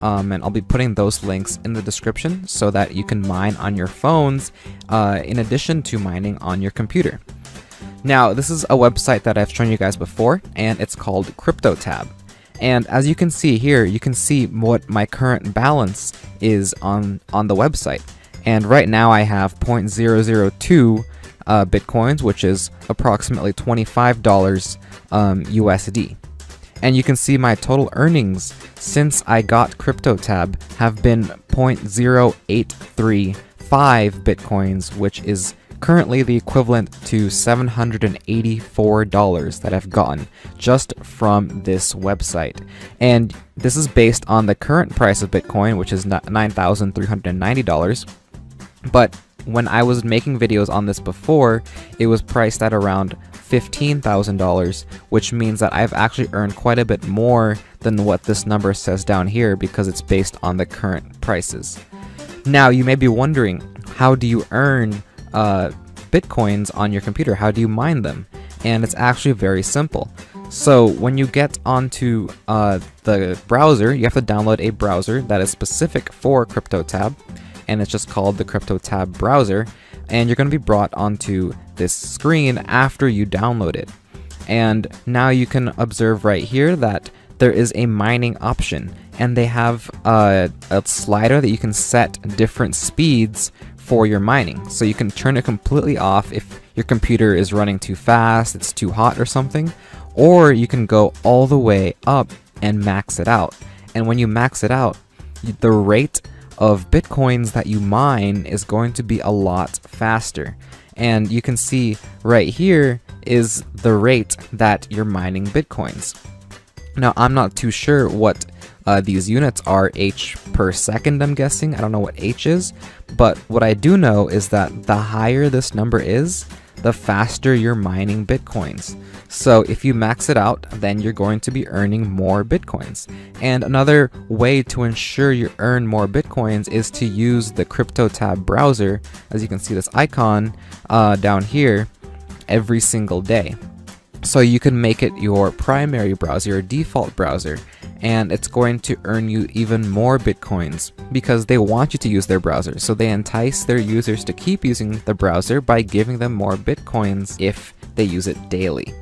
and I'll be putting those links in the description so that you can mine on your phones in addition to mining on your computer. Now, this is a website that I've shown you guys before, and it's called CryptoTab. And as you can see here, you can see what my current balance is on the website. And right now I have 0.002 Bitcoins, which is approximately $25 USD. And you can see my total earnings since I got CryptoTab have been 0.0835 Bitcoins, which is currently the equivalent to $784 that I've gotten just from this website. And this is based on the current price of Bitcoin, which is $9,390. But when I was making videos on this before, it was priced at around $15,000, which means that I've actually earned quite a bit more than what this number says down here because it's based on the current prices. Now, you may be wondering, how do you earn Bitcoins on your computer? How do you mine them? And it's actually very simple. So when you get onto the browser, you have to download a browser that is specific for CryptoTab, and it's just called the CryptoTab Browser, and you're going to be brought onto this screen after you download it. And now you can observe right here that there is a mining option, and they have a slider that you can set different speeds for your mining. So you can turn it completely off if your computer is running too fast, it's too hot or something, or you can go all the way up and max it out. And when you max it out, the rate of Bitcoins that you mine is going to be a lot faster. And you can see right here is the rate that you're mining Bitcoins. Now, I'm not too sure what these units are, H per second, I'm guessing. I don't know what H is, but what I do know is that the higher this number is, the faster you're mining Bitcoins. So if you max it out, then you're going to be earning more Bitcoins. And another way to ensure you earn more Bitcoins is to use the CryptoTab browser, as you can see this icon down here, every single day. So you can make it your primary browser, your default browser, and it's going to earn you even more Bitcoins because they want you to use their browser. So they entice their users to keep using the browser by giving them more Bitcoins if they use it daily.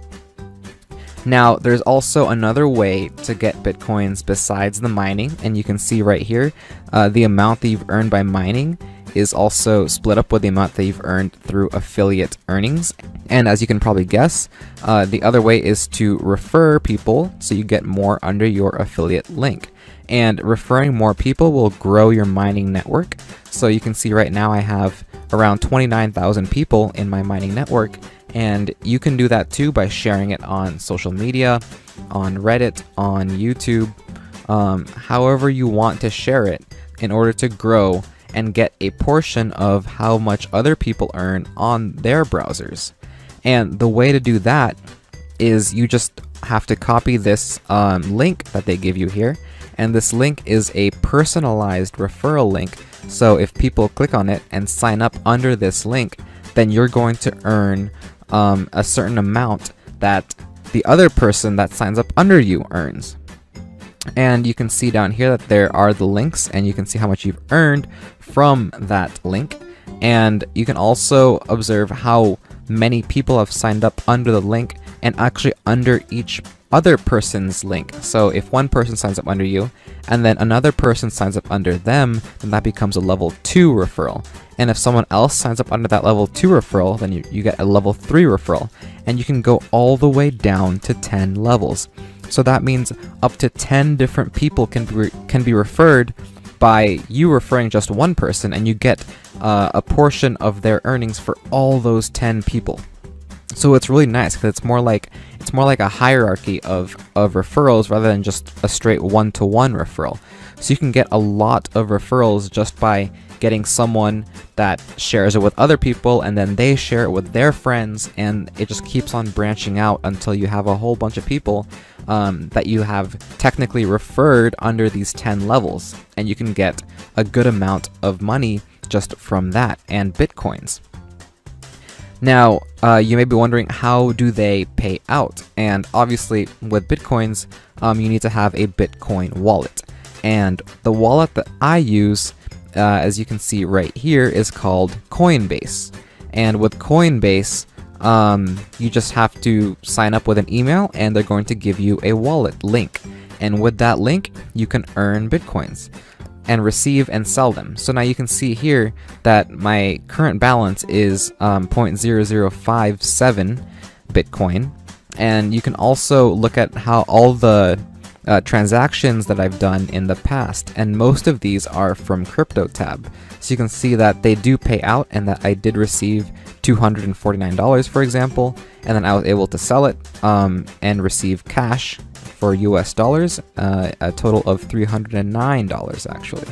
Now, there's also another way to get Bitcoins besides the mining, and you can see right here, the amount that you've earned by mining is also split up with the amount that you've earned through affiliate earnings. And as you can probably guess, the other way is to refer people so you get more under your affiliate link. And referring more people will grow your mining network. So you can see right now I have around 29,000 people in my mining network, and you can do that too by sharing it on social media, on Reddit, on YouTube, however you want to share it in order to grow and get a portion of how much other people earn on their browsers. And the way to do that is you just have to copy this link that they give you here, and this link is a personalized referral link. So if people click on it and sign up under this link, then you're going to earn a certain amount that the other person that signs up under you earns. And you can see down here that there are the links, and you can see how much you've earned from that link. And you can also observe how many people have signed up under the link and actually under each other person's link. So if one person signs up under you and then another person signs up under them, then that becomes a level 2 referral. And if someone else signs up under that level 2 referral, then you get a level 3 referral. And you can go all the way down to 10 levels. So that means up to 10 different people can be referred by you referring just one person, and you get a portion of their earnings for all those 10 people. So it's really nice because it's more like a hierarchy of referrals rather than just a straight one-to-one referral. So you can get a lot of referrals just by getting someone that shares it with other people, and then they share it with their friends, and it just keeps on branching out until you have a whole bunch of people that you have technically referred under these 10 levels, and you can get a good amount of money just from that, and Bitcoins. Now, you may be wondering, how do they pay out? And obviously, with Bitcoins, you need to have a Bitcoin wallet. And the wallet that I use, as you can see right here, is called Coinbase. And with Coinbase, you just have to sign up with an email, and they're going to give you a wallet link. And with that link, you can earn Bitcoins and receive and sell them. So now you can see here that my current balance is 0.0057 Bitcoin. And you can also look at how all the transactions that I've done in the past, and most of these are from CryptoTab. So you can see that they do pay out, and that I did receive $249, for example, and then I was able to sell it and receive cash for US dollars, a total of $309 actually.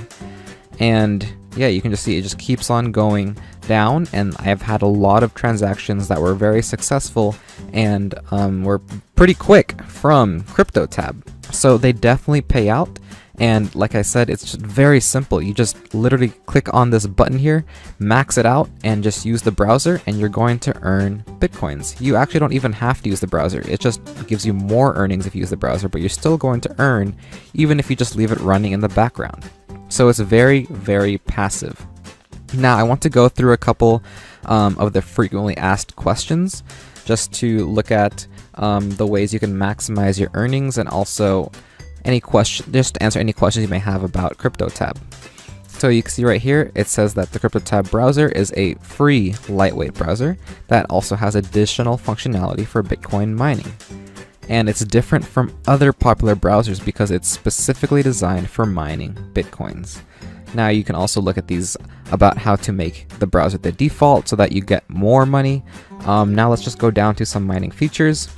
And yeah, you can just see it just keeps on going down, and I've had a lot of transactions that were very successful and were pretty quick from CryptoTab. So they definitely pay out, and like I said, it's just very simple. You just literally click on this button here, max it out, and just use the browser, and you're going to earn Bitcoins. You actually don't even have to use the browser. It just gives you more earnings if you use the browser, but you're still going to earn even if you just leave it running in the background. So it's very, very passive. Now I want to go through a couple of the frequently asked questions just to look at the ways you can maximize your earnings, and also just to answer any questions you may have about CryptoTab. So you can see right here, it says that the CryptoTab browser is a free lightweight browser that also has additional functionality for Bitcoin mining. And it's different from other popular browsers because it's specifically designed for mining Bitcoins. Now you can also look at these about how to make the browser the default so that you get more money. Now let's just go down to some mining features,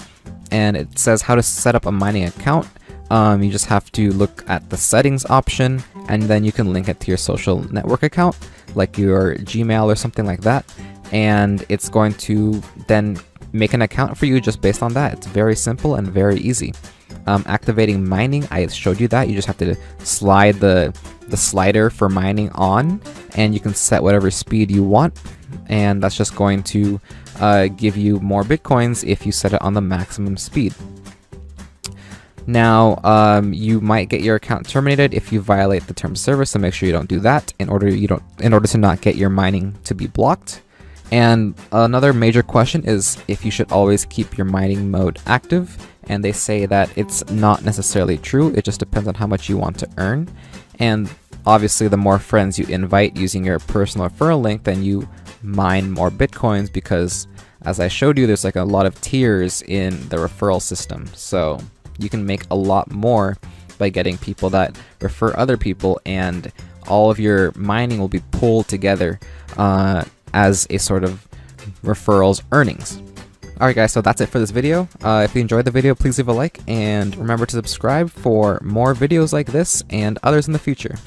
and it says how to set up a mining account. You just have to look at the settings option, and then you can link it to your social network account, like your Gmail or something like that, and it's going to then make an account for you just based on that. It's very simple and very easy. Activating mining, I showed you that. You just have to slide the slider for mining on, and you can set whatever speed you want, and that's just going to give you more Bitcoins if you set it on the maximum speed. Now, you might get your account terminated if you violate the terms of service, so make sure you don't do that in order to not get your mining to be blocked. And another major question is if you should always keep your mining mode active, and they say that it's not necessarily true. It just depends on how much you want to earn, and obviously the more friends you invite using your personal referral link, then you mine more Bitcoins, because as I showed you, there's like a lot of tiers in the referral system, so you can make a lot more by getting people that refer other people, and all of your mining will be pulled together as a sort of referrals earnings. Alright guys, so that's it for this video. If you enjoyed the video, please leave a like, and remember to subscribe for more videos like this and others in the future.